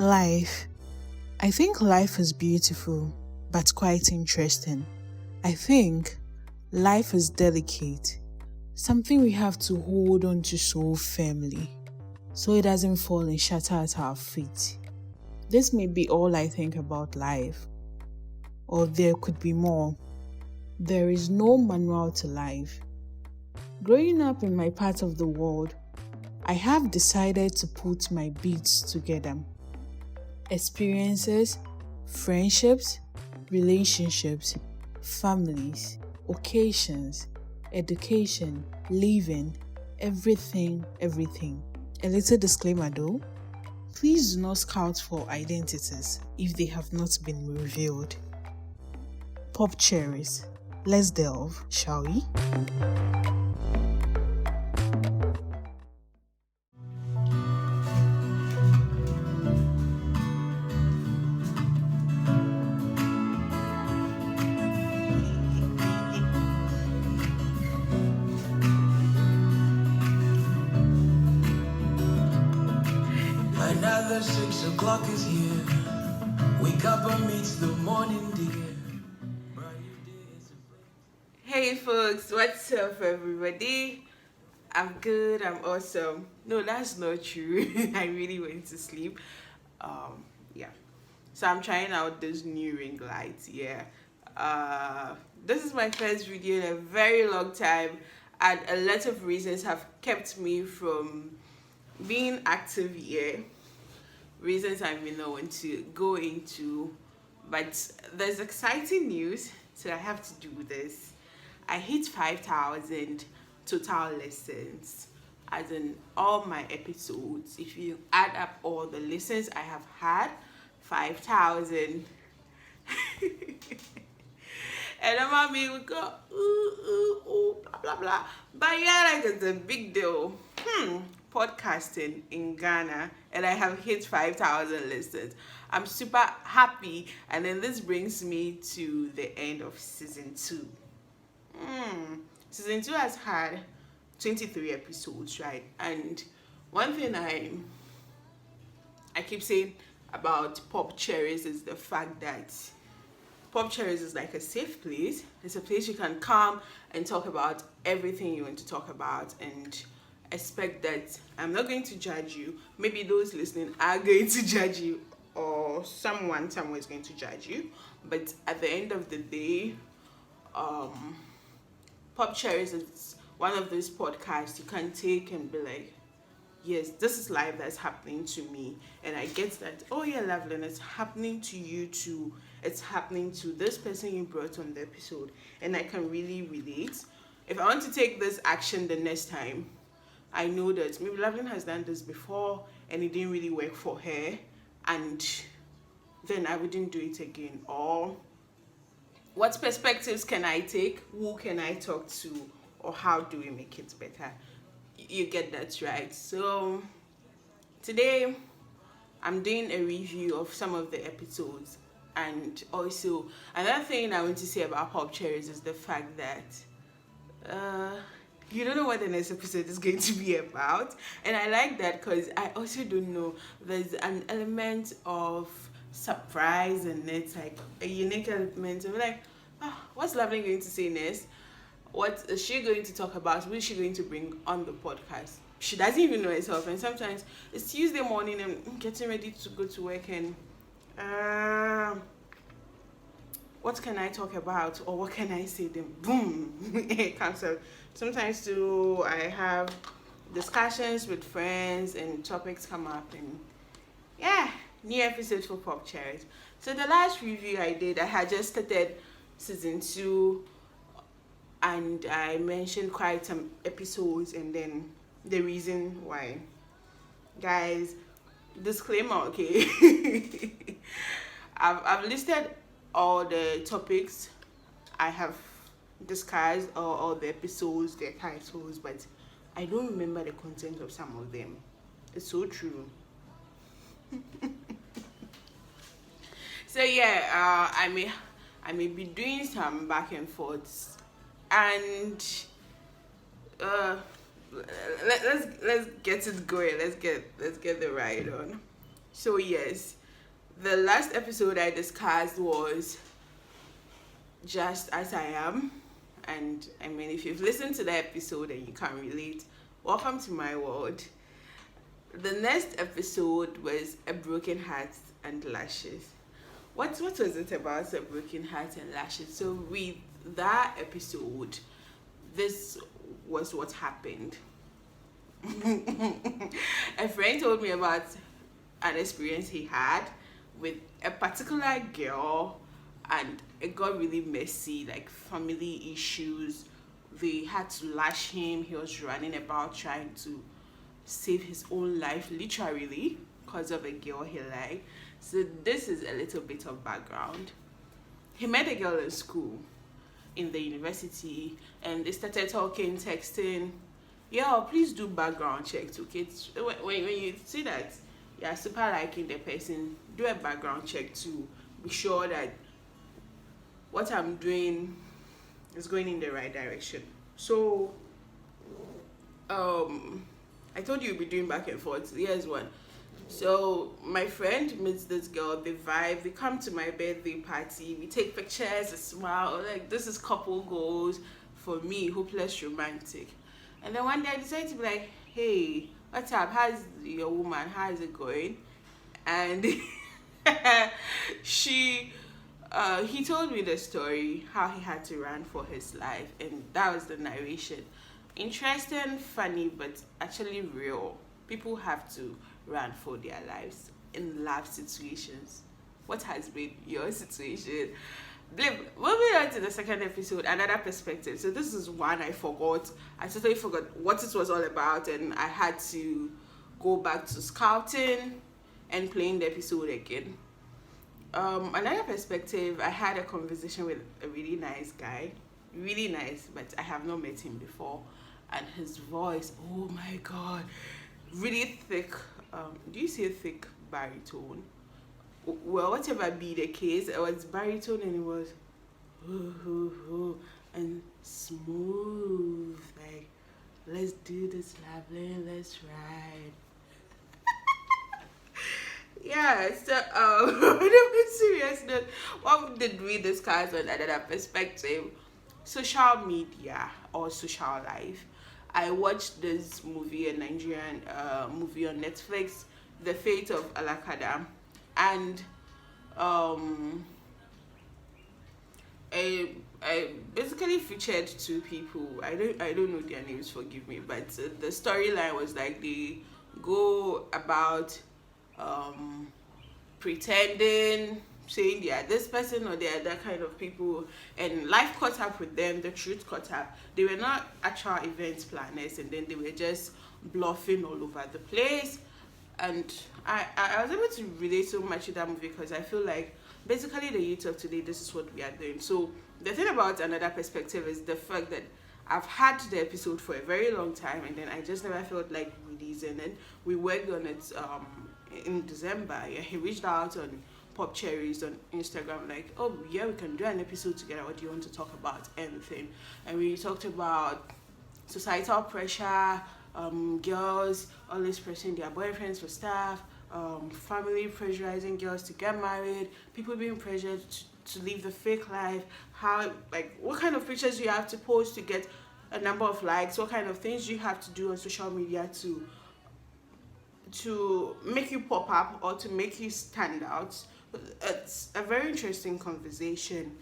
Life. I think life is beautiful, but quite interesting. I think life is delicate, something we have to hold on to so firmly, so it doesn't fall and shatter at our feet. This may be all I think about life, or there could be more. There is no manual to life. Growing up in my part of the world, I have decided to put my beats together. Experiences, friendships, relationships, families, occasions, education, living, everything. A little disclaimer though, please do not scout for identities if they have not been revealed. Pop cherries. Let's delve, shall we? Another 6 o'clock is here. Wake up and meet the morning dear. Hey folks, what's up everybody? I'm good, I'm awesome. No, that's not true. I really went to sleep. Yeah. So I'm trying out this new ring light. Yeah. This is my first video in a very long time, and a lot of reasons have kept me from being active here. Reasons I may not want to go into, but there's exciting news, so I have to do this. I hit 5,000 total listens, as in all my episodes. If you add up all the listens I have had, 5,000. And then mommy would go ooh, blah blah blah. But yeah, like it's a big deal. Podcasting in Ghana, and I have hit 5,000 listens. I'm super happy, and then this brings me to the end of season 2. Season 2 has had 23 episodes, right? And one thing I keep saying about Pop Cherries is the fact that Pop Cherries is like a safe place. It's a place you can come and talk about everything you want to talk about, and expect that I'm not going to judge you. Maybe those listening are going to judge you, or someone somewhere is going to judge you. But at the end of the day, Pop Cherries is one of those podcasts you can take and be like, yes, this is life that's happening to me, and I get that. Oh yeah, Loveland, it's happening to you too. It's happening to this person you brought on the episode, and I can really relate. If I want to take this action the next time, I know that maybe Loveland has done this before and it didn't really work for her, and then I wouldn't do it again. Or what perspectives can I take? Who can I talk to? Or how do we make it better? You get that, right? So today I'm doing a review of some of the episodes, and also another thing I want to say about Pop Cherries is the fact that you don't know what the next episode is going to be about, and I like that because I also don't know. There's an element of surprise, and it's like a unique element of like, what's Lovely going to say next? What is she going to talk about? What is she going to bring on the podcast? She doesn't even know herself, and sometimes it's Tuesday morning and I'm getting ready to go to work, and what can I talk about, or what can I say? Then boom, it comes out. Sometimes too, I have discussions with friends and topics come up, and yeah, new episode for Pop Cherries. So the last review I did, I had just started season 2, and I mentioned quite some episodes and then the reason why. Guys, disclaimer, okay? I've listed all the topics I have discussed, or all the episodes, their titles, but I don't remember the content of some of them. It's so true. So yeah, I may be doing some back and forths, and let's get it going. Let's get the ride on. So yes, the last episode I discussed was Just As I Am. And I mean, if you've listened to the episode and you can't relate, welcome to my world. The next episode was A Broken Heart and Lashes. What was it about A Broken Heart and Lashes? So with that episode, this was what happened. A friend told me about an experience he had with a particular girl, and it got really messy, like family issues. They had to lash him. He was running about trying to save his own life, literally, because of a girl he liked. So this is a little bit of background. He met a girl in school, in the university, and they started talking, texting. Yeah, please do background checks, okay? When you see that you're super liking the person, do a background check to be sure that what I'm doing is going in the right direction. So, I told you we'll be doing back and forth. Here's one. So my friend meets this girl, they vibe, they come to my birthday party, we take pictures, a smile, like this is couple goals for me, hopeless romantic. And then one day I decided to be like, hey, what's up? How's your woman? How is it going? And he told me the story, how he had to run for his life, and that was the narration. Interesting, funny, but actually real. People have to run for their lives in love situations. What has been your situation? Moving on to the second episode, another perspective. So this is one I forgot. I totally forgot what it was all about, and I had to go back to scouting and playing the episode again. Another perspective, I had a conversation with a really nice guy. Really nice, but I have not met him before. And his voice, oh my god, really thick. Do you say thick baritone? Well, whatever be the case, it was baritone and it was and smooth, like, let's do this, lovely, let's ride. Yeah, so on a serious note, what did we discuss on another perspective? Social media or social life. I watched this movie, a Nigerian movie on Netflix, The Fate of Alakada, and I basically featured two people. I don't know their names, forgive me, but the storyline was like they go about pretending, saying they are this person or they are that kind of people, and life caught up with them, the truth caught up. They were not actual event planners, and then they were just bluffing all over the place. And I was able to relate so much to that movie because I feel like basically the youth of today, this is what we are doing. So the thing about another perspective is the fact that I've had the episode for a very long time, and then I just never felt like releasing it. We worked on it in December. Yeah, he reached out on Pop Cherries on Instagram, like, oh yeah, we can do an episode together. What do you want to talk about? Anything. And we talked about societal pressure, girls always pressing their boyfriends for stuff, family pressurizing girls to get married, people being pressured to live the fake life, how, like, what kind of pictures you have to post to get a number of likes, what kind of things you have to do on social media to make you pop up or to make you stand out. It's a very interesting conversation.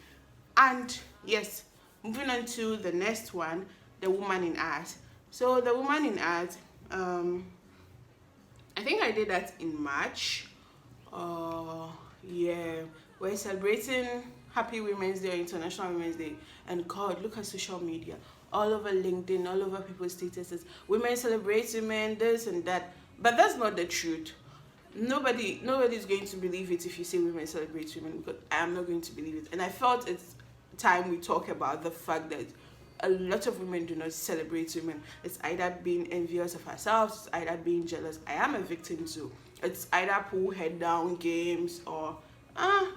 And yes, moving on to the next one, the woman in art. So the woman in art, I think I did that in March. Yeah, we're celebrating Happy Women's Day or International Women's Day, and God, look at social media, all over LinkedIn, all over people's statuses, women celebrate women, this and that. But that's not the truth. Nobody's going to believe it if you say women celebrate women, because I am not going to believe it. And I felt it's time we talk about the fact that a lot of women do not celebrate women. It's either being envious of ourselves, it's either being jealous. I am a victim too. It's either pull head down games or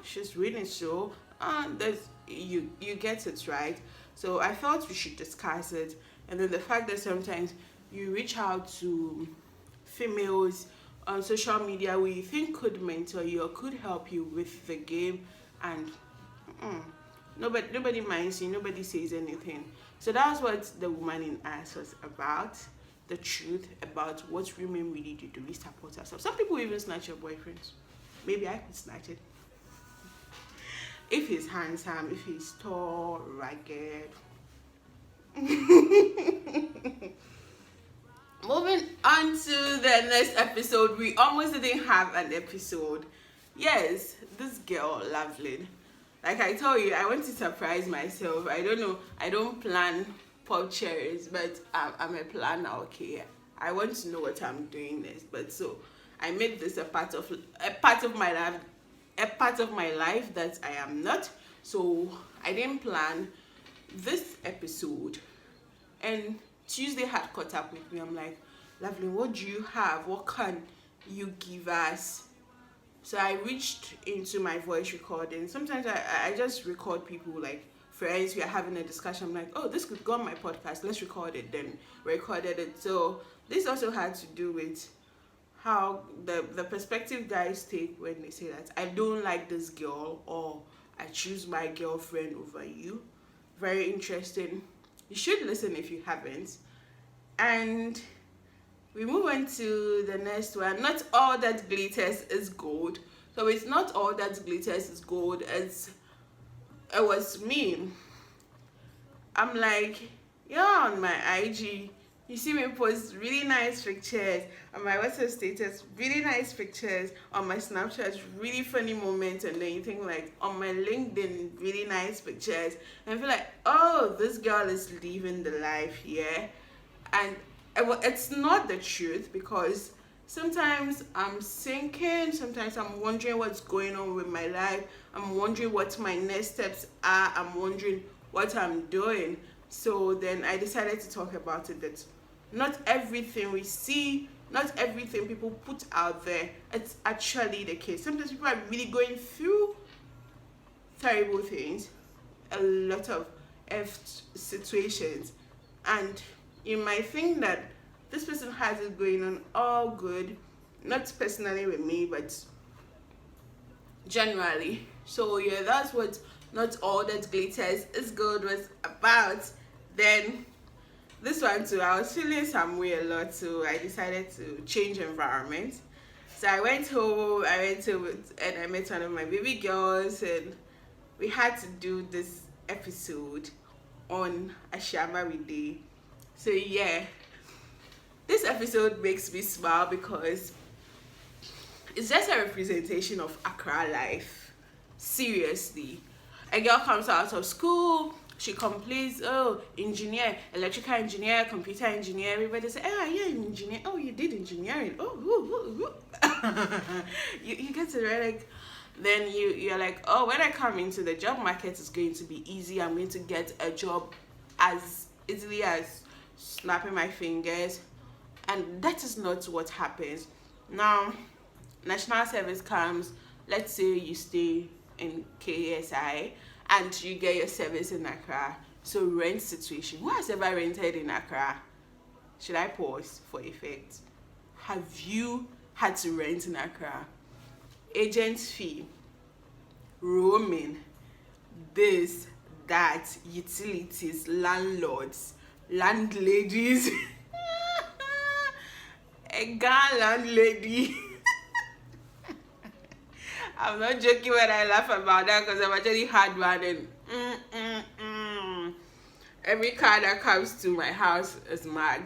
she's winning, so there's you get it, right? So I felt we should discuss it. And then the fact that sometimes you reach out to females on social media who you think could mentor you or could help you with the game, and nobody minds you, nobody says anything. So that's what the woman in us was about. The truth about what women really do we support ourselves. Some people even snatch your boyfriends. Maybe I could snatch it. If he's handsome, if he's tall, rugged. Moving on to the next episode. We almost didn't have an episode. Yes, this girl, Lovelyn. Like I told you, I want to surprise myself. I don't know. I don't plan pop cherries, but I'm a planner. Okay, I want to know what I'm doing next. But so I made this a part of my life that I am not. So I didn't plan this episode, and Tuesday had caught up with me. I'm like, Lovelyn, what do you have? What can you give us? So I reached into my voice recording. Sometimes I just record people, like friends, we are having a discussion. I'm like, oh, this could go on my podcast. Let's record it. Then recorded it. So this also had to do with how the perspective guys take when they say that I don't like this girl, or I choose my girlfriend over you. Very interesting. You should listen if you haven't. And we move on to the next one. Not all that glitters is gold. So it's not all that glitters is gold. It was me. I'm like, yeah, on my IG, you see me post really nice pictures. On my WhatsApp status, really nice pictures. On my Snapchat, really funny moments. And then you think like, on my LinkedIn, really nice pictures. And I feel like, oh, this girl is living the life here. And it's not the truth, because sometimes I'm sinking, sometimes I'm wondering what's going on with my life, I'm wondering what my next steps are, I'm wondering what I'm doing. So then I decided to talk about it, that not everything we see, not everything people put out there, it's actually the case. Sometimes people are really going through terrible things, a lot of situations, and you might think that this person has it going on all good, not personally with me, but generally. So yeah, that's what not all that glitters is gold was about. Then this one too, I was feeling some way a lot, so I decided to change environment. So I went home, and I met one of my baby girls, and we had to do this episode on Ashiamari Day. So yeah, this episode makes me smile because it's just a representation of Accra life. Seriously, a girl comes out of school, she completes, oh, engineer, electrical engineer, computer engineer. Everybody say, oh, yeah, engineer. Oh, you did engineering. Oh, woo. You get to like, then you're like, oh, when I come into the job market, it's going to be easy. I'm going to get a job as easily as snapping my fingers. And that is not what happens. Now, national service comes, let's say you stay in KSI and you get your service in Accra. So rent situation. Who has ever rented in Accra? Should I pause for effect? Have you had to rent in Accra? Agent fee, roaming, this, that, utilities, landlords, landladies. A girl landlady. I'm not joking when I laugh about that, because I've actually had one, and every car that comes to my house is mad.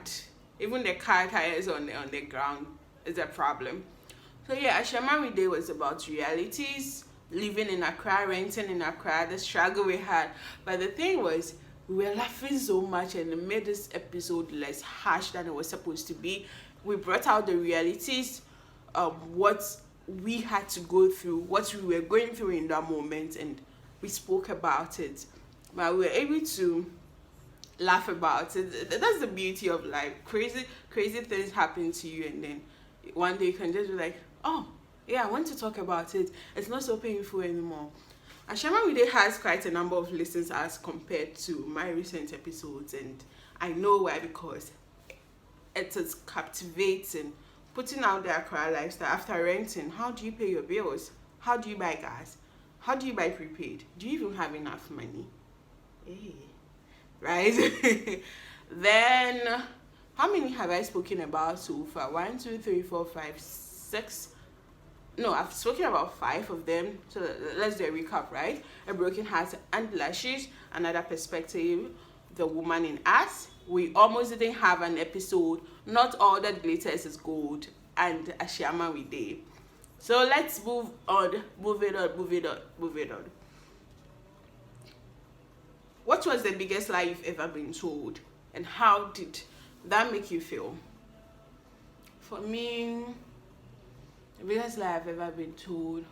Even the car tires on the ground is a problem. So yeah, Ashiamari Day was about realities, living in Accra, renting in Accra, the struggle we had. But the thing was, we were laughing so much, and it made this episode less harsh than it was supposed to be. We brought out the realities of what we had to go through, what we were going through in that moment, and we spoke about it. But we were able to laugh about it. That's the beauty of life. Crazy things happen to you, and then one day you can just be like, oh, yeah, I want to talk about it. It's not so painful anymore. Ashiamari Day has quite a number of listens as compared to my recent episodes, and I know why, because it is captivating, putting out their Accra lifestyle after renting. How do you pay your bills? How do you buy gas? How do you buy prepaid? Do you even have enough money? Hey, right? Then, how many have I spoken about so far? 1, 2, 3, 4, 5, 6. No, I've spoken about 5 of them. So let's do a recap, right? A broken heart and lashes, another perspective, the woman in us. We almost didn't have an episode. Not all that glitters is gold, and Ashiyama we did. So let's move on. Move it on. What was the biggest lie you've ever been told, and how did that make you feel? For me, the biggest lie I've ever been told,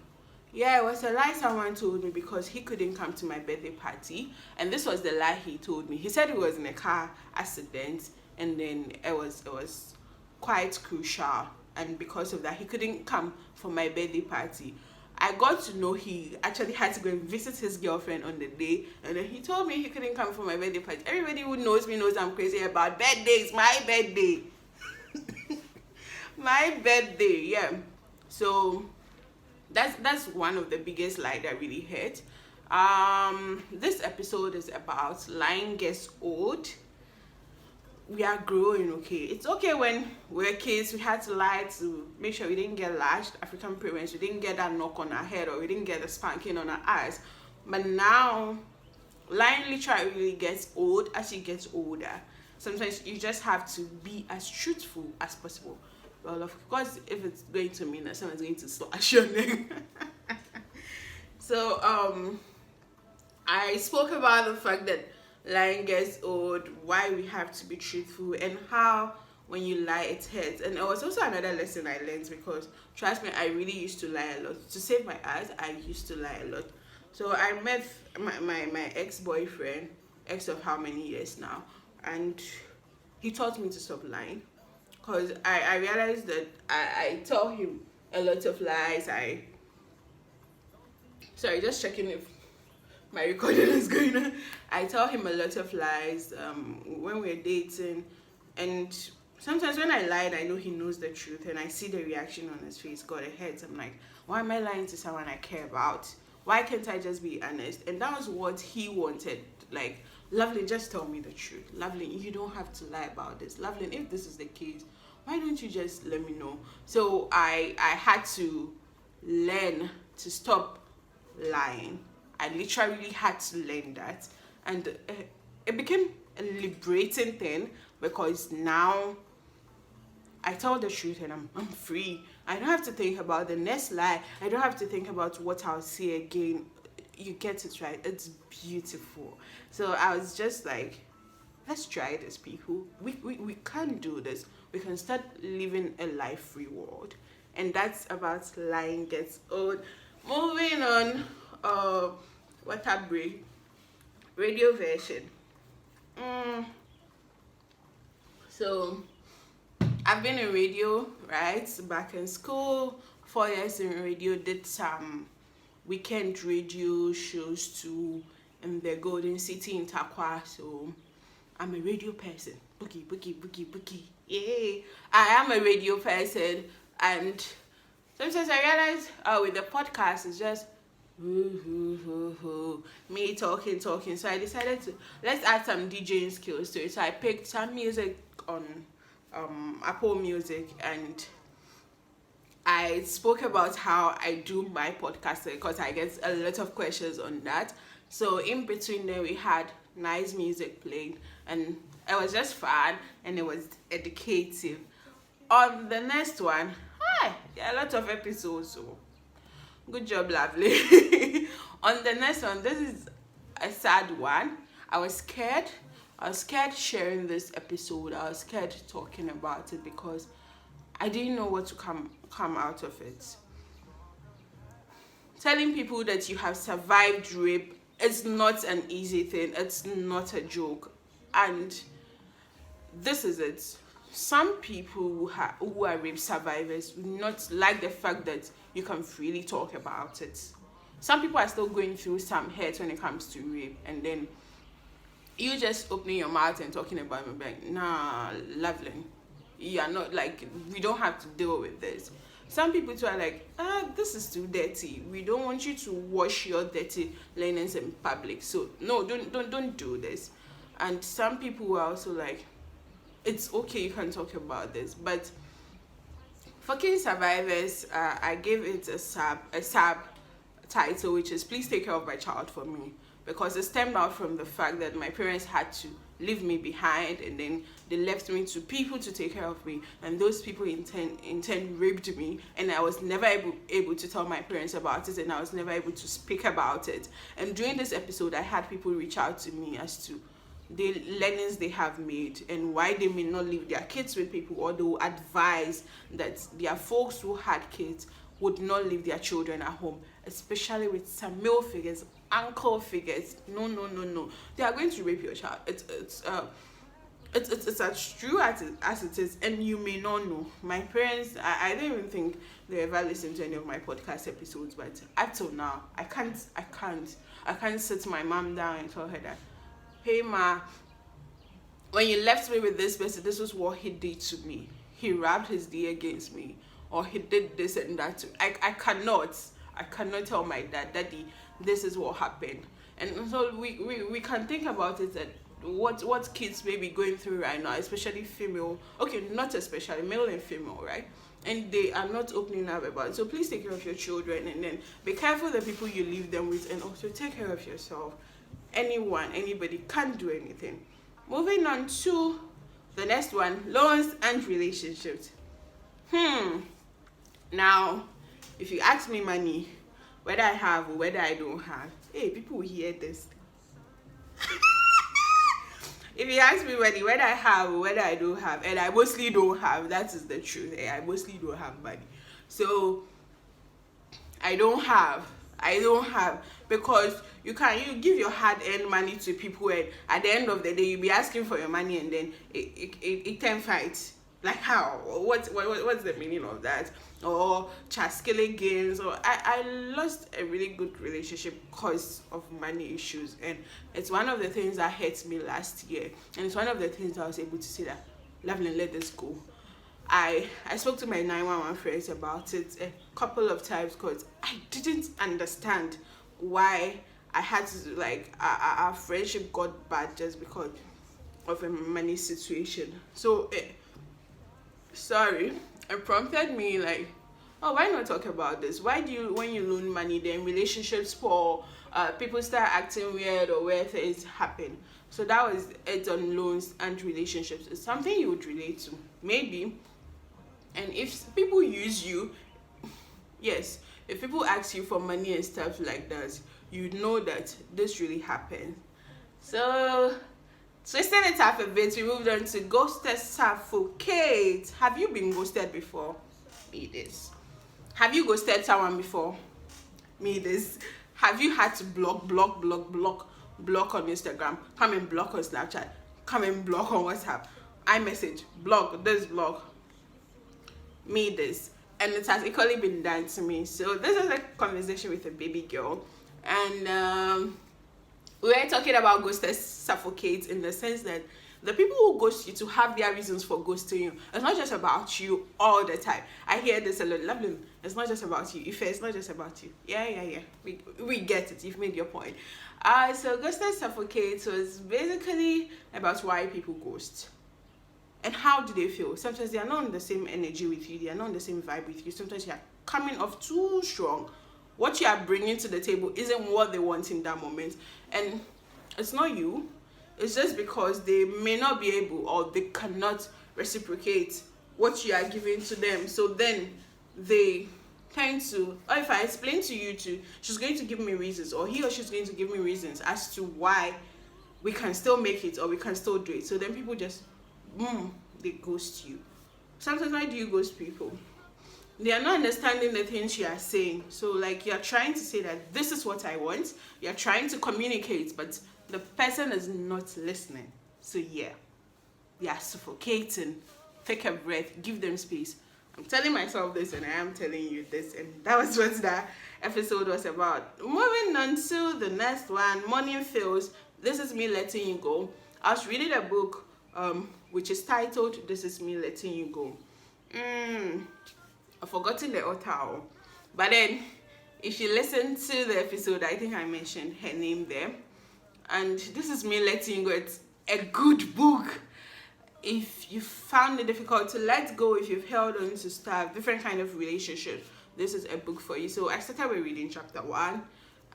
yeah, it was a lie someone told me because he couldn't come to my birthday party. And this was the lie he told me. He said he was in a car accident, and then it was quite crucial. And because of that, he couldn't come for my birthday party. I got to know he actually had to go and visit his girlfriend on the day, and then he told me he couldn't come for my birthday party. Everybody who knows me knows I'm crazy about birthdays. My birthday. My birthday, yeah. So that's one of the biggest lie that really hurt. This episode is about lying gets old. We are growing, okay? It's okay when we're kids, we had to lie to make sure we didn't get lashed. African parents, we didn't get that knock on our head, or we didn't get a spanking on our eyes. But now, lying literally gets old as you get older. Sometimes you just have to be as truthful as possible. Well, of course, if it's going to mean that someone's going to slash your neck. So, I spoke about the fact that lying gets old, why we have to be truthful, and how when you lie it hurts. And it was also another lesson I learned, because trust me, I really used to lie a lot. To save my ass, I used to lie a lot. So I met my ex-boyfriend, ex of how many years now, and he taught me to stop lying, because I realized that I tell him a lot of lies. Sorry, just checking if my recording is going on. I tell him a lot of lies when we're dating, and sometimes when I lied, I know he knows the truth, and I see the reaction on his face. God, it hurts. I'm like, why am I lying to someone I care about? Why can't I just be honest? And that was what he wanted. Like, Loveline, just tell me the truth. Loveline, you don't have to lie about this. Loveline, if this is the case, why don't you just let me know? So I had to learn to stop lying. I literally had to learn that, and it became a liberating thing, because now I tell the truth and I'm free. I don't have to think about the next lie. I don't have to think about what I'll say again. You get it, right? It's beautiful. So I was just like, let's try this, people. We can do this. We can start living a life-free world. And that's about lying gets old. Moving on, water break, radio version. So I've been in radio, right? Back in school, 4 years in radio, did some weekend radio shows too in the Golden City in Takwa. So I'm a radio person. Boogie. Yay! I am a radio person, and sometimes I realize, with the podcast, it's just me talking. So I decided to let's add some DJing skills to it. So I picked some music on Apple Music, and I spoke about how I do my podcast, because I get a lot of questions on that. So in between there, we had nice music playing, and it was just fun, and it was educative. On the next one, there are a lot of episodes, so good job, Lovely. On the next one, this is a sad one. I was scared sharing this episode. I was scared talking about it, because I didn't know what to come out of it. Telling people that you have survived rape is not an easy thing. It's not a joke. And this is it. Some people who are rape survivors do not like the fact that you can freely talk about it. Some people are still going through some hurt when it comes to rape, and then you just opening your mouth and talking about it, like, nah, Loveline, You are not like, we don't have to deal with this. Some people too are like, this is too dirty. We don't want you to wash your dirty linens in public. So no, don't do this. And some people are also like, it's okay, you can talk about this. But for King Survivors, I gave it a sub title, which is Please Take Care of My Child for Me, because it stemmed out from the fact that my parents had to leave me behind, and then they left me to people to take care of me, and those people in turn raped me, and I was never able to tell my parents about it, and I was never able to speak about it. And during this episode, I had people reach out to me as to the learnings they have made and why they may not leave their kids with people, or they will advise that their folks who had kids would not leave their children at home, especially with some male figures, uncle figures. No, they are going to rape your child. It's as true as it is, and you may not know. My parents, I don't even think they ever listened to any of my podcast episodes, but up till now, I can't sit my mom down and tell her that, hey ma, when you left me with this person, this was what he did to me. He rubbed his D against me, or he did this and that to me. I cannot tell my dad, Daddy, this is what happened. And so we can think about it, that what kids may be going through right now, especially female, okay, not especially, male and female, right? And they are not opening up about it. So please take care of your children, and then be careful the people you leave them with, and also take care of yourself. Anybody can't do anything. Moving on to the next one, loans and relationships. Now, if you ask me money, whether I have or whether I don't have, hey, people will hear this. If you ask me money, whether I have or whether I don't have, and I mostly don't have, that is the truth. I mostly don't have money. So I don't have, because you give your hard-earned money to people, and at the end of the day you'll be asking for your money, and then it can fight. Like how? What's the meaning of that? Or chaskele games, or I lost a really good relationship because of money issues, and it's one of the things that hurt me last year, and it's one of the things I was able to say that, Loveland, let this go. I spoke to my 911 friends about it a couple of times, because I didn't understand why I had to, like, our friendship got bad just because of a money situation. So it prompted me, like, oh, why not talk about this? Why do you, when you loan money, then relationships fall, people start acting weird, or weird things happen? So that was it on loans and relationships. It's something you would relate to, maybe. And if people use you, yes, if people ask you for money and stuff like that, you know that this really happened. So twisting it up a bit, we moved on to ghosted suffocate. Have you been ghosted before? Me this. Have you ghosted someone before? Me this. Have you had to block on Instagram? Come and block on Snapchat. Come and block on WhatsApp. iMessage. Block. This block. Me this. And it has equally been done to me. So this is a conversation with a baby girl. And we were talking about ghosted suffocate, in the sense that the people who ghost you to have their reasons for ghosting you. It's not just about you all the time. I hear this a lot. Lovely. It's not just about you. If it's not just about you. Yeah. We get it. You've made your point. So ghosted suffocate was basically about why people ghost. And how do they feel? Sometimes they are not on the same energy with you. They are not on the same vibe with you. Sometimes you are coming off too strong. What you are bringing to the table isn't what they want in that moment. And it's not you. It's just because they may not be able, or they cannot reciprocate what you are giving to them. So then they tend to, or if I explain to you too, she's going to give me reasons, or he or she's going to give me reasons as to why we can still make it, or we can still do it. So then people just, they ghost you. Sometimes, why do you ghost people? They are not understanding the things you are saying. So like, you're trying to say that this is what I want. You're trying to communicate, but the person is not listening. So yeah, they are suffocating. Take a breath, give them space. I'm telling myself this, and I am telling you this, and that was what that episode was about. Moving on to the next one, Morning Feels. This is me letting you go. I was reading a book which is titled This Is Me Letting You Go. I've forgotten the author, but then if you listen to the episode, I think I mentioned her name there. And This Is Me Letting You Go. It's a good book. If you found it difficult to let go, if you've held on to stuff, different kind of relationships, this is a book for you. So I started with reading chapter 1,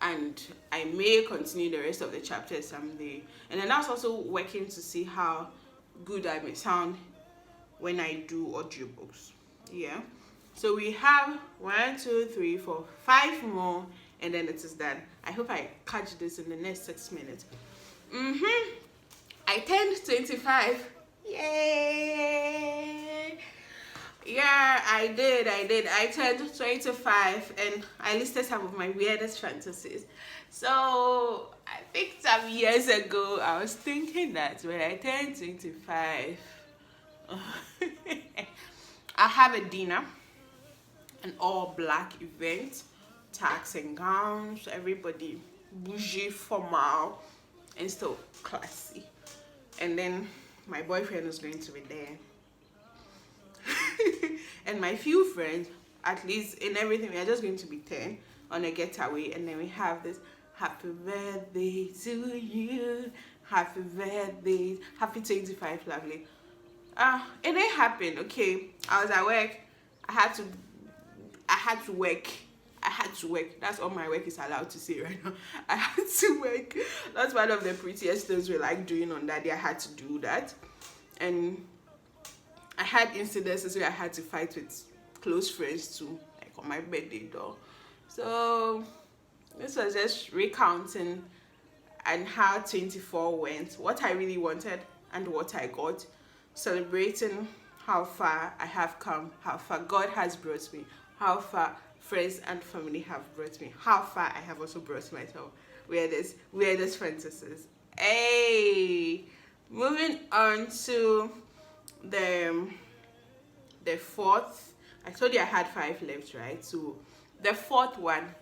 and I may continue the rest of the chapters someday. And then I was also working to see how good I may sound when I do audiobooks. Yeah. So we have 1, 2, 3, 4, 5 more, and then it is done. I hope I catch this in the next 6 minutes. I turned 25. Yay! Yeah, I did. I turned 25, and I listed some of my weirdest fantasies. So I think some years ago, I was thinking that when I turned 25, I have a dinner, an all-black event, tags and gowns, everybody bougie, formal, and still classy. And then my boyfriend is going to be there. And my few friends, at least in everything, we are just going to be 10 on a getaway. And then we have this happy birthday to you, happy birthday, happy 25, lovely. It didn't happen. Okay, I was at work. I had to work. That's all my work is allowed to say right now. I had to work. That's one of the prettiest things we like doing on that day. I had to do that. And I had incidences where I had to fight with close friends too, like on my birthday though. So this was just recounting and how 24 went, what I really wanted and what I got, celebrating how far I have come, how far God has brought me, how far friends and family have brought me, how far I have also brought myself. Weirdest fantasies. Hey, moving on to the fourth. I told you I had 5 left, right? So the fourth one,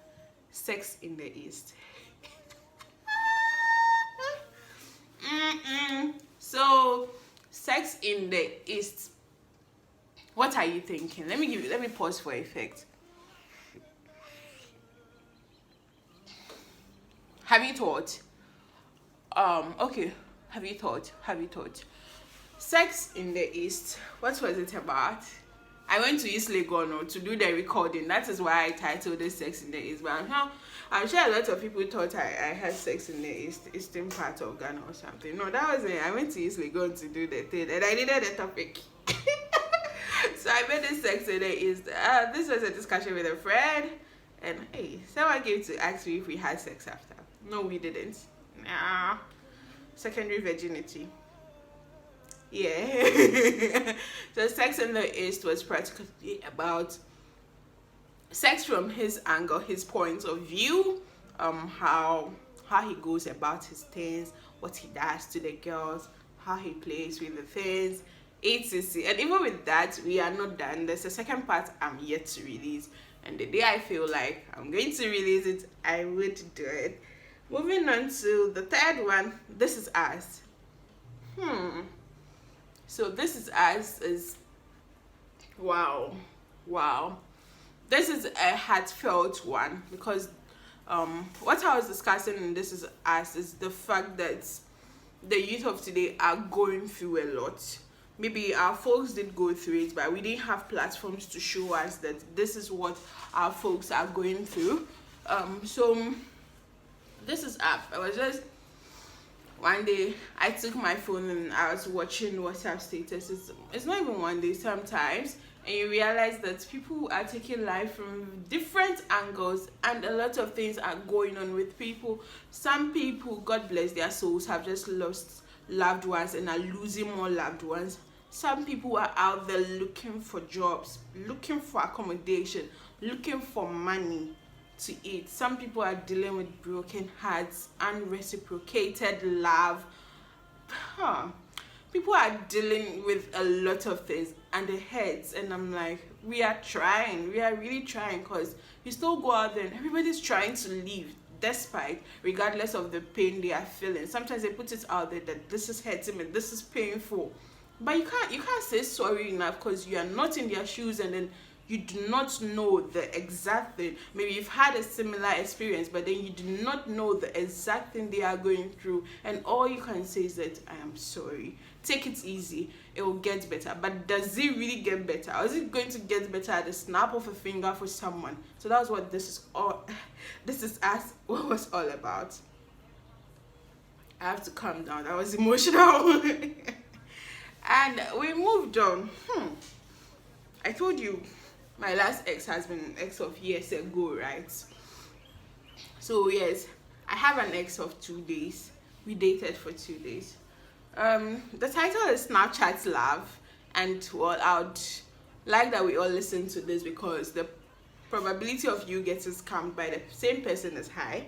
sex in the East. So sex in the East, what are you thinking? Let me pause for effect. Have you thought? Okay, have you thought? Sex in the East, what was it about? I went to East Legon to do the recording. That is why I titled it Sex in the East. But I'm sure a lot of people thought I had sex in the eastern part of Ghana or something. No, that wasn't it. I went to East Legon to do the thing, and I needed a topic. So I made this Sex in the East. This was a discussion with a friend, and hey, someone came to ask me if we had sex after. No, we didn't. Nah. Secondary virginity. Yeah. So Sex in the East was practically about sex from his angle, his point of view, how he goes about his things, what he does to the girls, how he plays with the things, etc. And even with that, we are not done. There's a second part I'm yet to release, and the day I feel like I'm going to release it, I would do it. Moving on to the third one, This Is Us. So This Is Us is wow. This is a heartfelt one because what I was discussing in This Is Us is the fact that the youth of today are going through a lot. Maybe our folks did go through it, but we didn't have platforms to show us that this is what our folks are going through. So this is up. I was just one day I took my phone and I was watching WhatsApp statuses. It's not even one day, sometimes, and you realize that people are taking life from different angles, and a lot of things are going on with people. Some people, God bless their souls, have just lost loved ones and are losing more loved ones. Some people are out there looking for jobs, looking for accommodation, looking for money to eat. Some people are dealing with broken hearts, unreciprocated love. People are dealing with a lot of things, and it hurts. And I'm like, we are really trying, because you still go out there and everybody's trying to live despite, regardless of the pain they are feeling. Sometimes they put it out there that this is hurting me, this is painful, But you can't say sorry enough because you are not in their shoes, and then you do not know the exact thing. Maybe you've had a similar experience, but then you do not know the exact thing they are going through, and all you can say is that I am sorry. Take it easy. It will get better. But does it really get better? Or is it going to get better at the snap of a finger for someone? So that's what this is all. This is us. What was all about. I have to calm down. I was emotional. And we moved on. I told you my last ex has been an ex of years ago, right? So yes, I have an ex of 2 days. We dated for 2 days. The title is Snapchat Love, and well, I would like that we all listen to this because the probability of you getting scammed by the same person is high.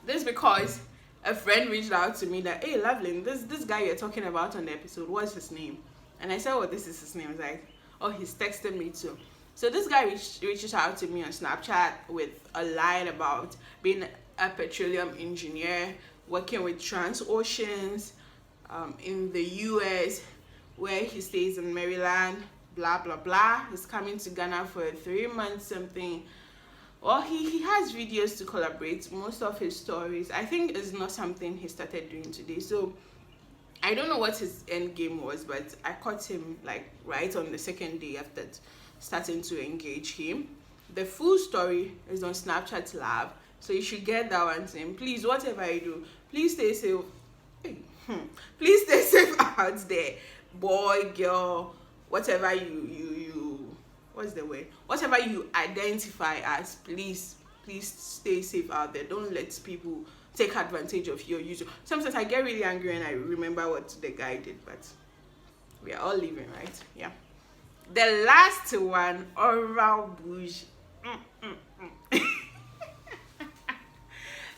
This because a friend reached out to me that, hey Loveline, this guy you're talking about on the episode, what's his name? And I said, oh, this is his name. He's like, oh, he's texted me too. So this guy reaches out to me on Snapchat with a line about being a petroleum engineer, working with Transoceans in the US, where he stays in Maryland, blah blah blah. He's coming to Ghana for 3 months something. Well, he has videos to collaborate. Most of his stories, I think, is not something he started doing today. So I don't know what his end game was, but I caught him like right on the second day after starting to engage him. The full story is on Snapchat Lab, so you should get that one to him. Please, whatever you do, please stay safe. Please stay safe out there, boy, girl, whatever you what's the word? Whatever you identify as, please stay safe out there. Don't let people take advantage of your user. Sometimes I get really angry and I remember what the guy did, but we are all living, right? Yeah. The last one, Oral Bougie.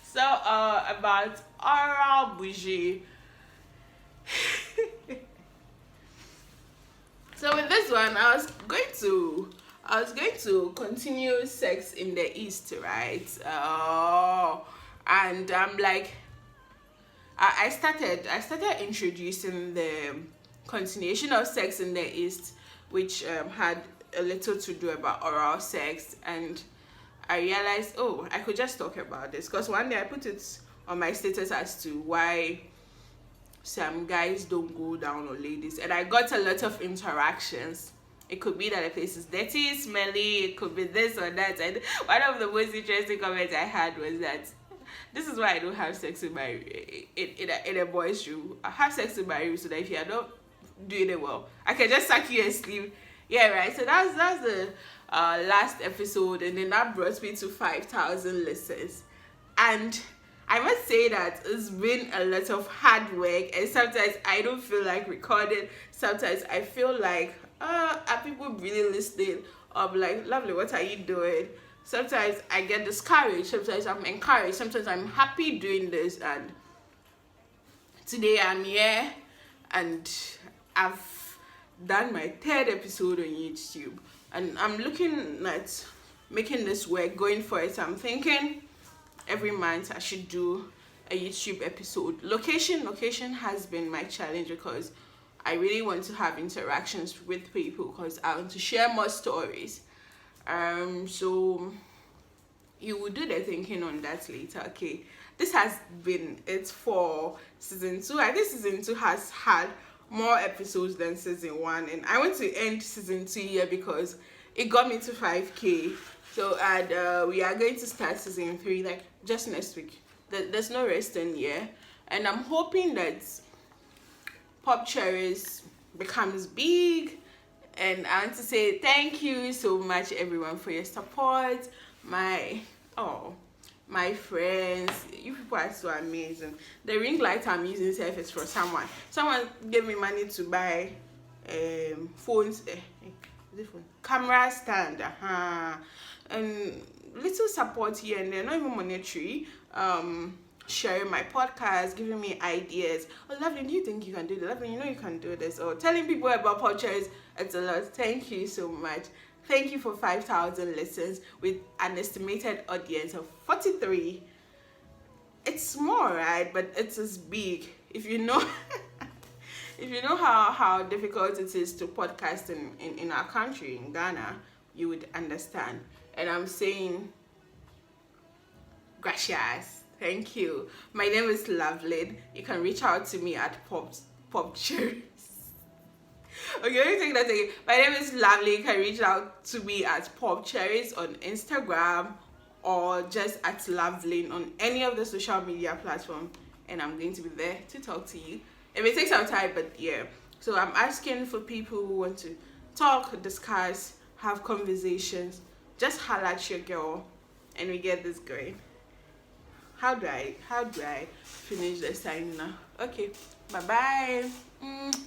So about Oral Bougie. So with this one, I was going to continue Sex in the East, right? And I'm like, I started introducing the continuation of Sex in the East, which had a little to do about oral sex, and I realized, oh, I could just talk about this because one day I put it on my status as to why some guys don't go down on ladies, and I got a lot of interactions. It could be that the place is dirty, smelly, it could be this or that. And one of the most interesting comments I had was that this is why I don't have sex in my in a boys' room. I have sex in my room so that if you are not doing it well, I can just suck you and sleep. Yeah, right. So that's the last episode, and then that brought me to 5,000 listens. And I must say that it's been a lot of hard work, and sometimes I don't feel like recording. Sometimes I feel like, are people really listening? Or I'm like, lovely, what are you doing? Sometimes I get discouraged. Sometimes I'm encouraged. Sometimes I'm happy doing this. And today I'm here, and I've done my 3rd episode on YouTube, and I'm looking at making this work, going for it. I'm thinking every month I should do a YouTube episode. Location has been my challenge because I really want to have interactions with people because I want to share more stories. So you will do the thinking on that later. Okay, this has been it for season 2. I think season 2 has had more episodes than season 1, and I want to end season 2 here because it got me to 5K. So and we are going to start season 3 like just next week. There's no rest in here, and I'm hoping that Pop Cherries becomes big. And I want to say thank you so much everyone for your support. My friends, you people are so amazing. The ring light I'm using is for someone gave me money to buy phones, camera stand, and little support here and there, not even monetary. Sharing my podcast, giving me ideas. Oh, lovely, do you think you can do this? Lovely, you know you can do this. Or telling people about podcasts, it's a lot. Thank you so much. Thank you for 5,000 listens with an estimated audience of 43. It's small, right? But it's as big. If you know, If you know how difficult it is to podcast in our country, in Ghana, you would understand. And I'm saying gracias. Thank you. My name is Lovelyn. You can reach out to me at Pop Cherries. Okay, let me take that again. My name is Lovely. You can reach out to me at Pop Cherries on Instagram or just at Lovelyn on any of the social media platforms, and I'm going to be there to talk to you. It may take some time, but yeah. So I'm asking for people who want to talk, discuss, have conversations. Just holler at your girl, and we get this going. How do I finish this time now? Okay, bye bye.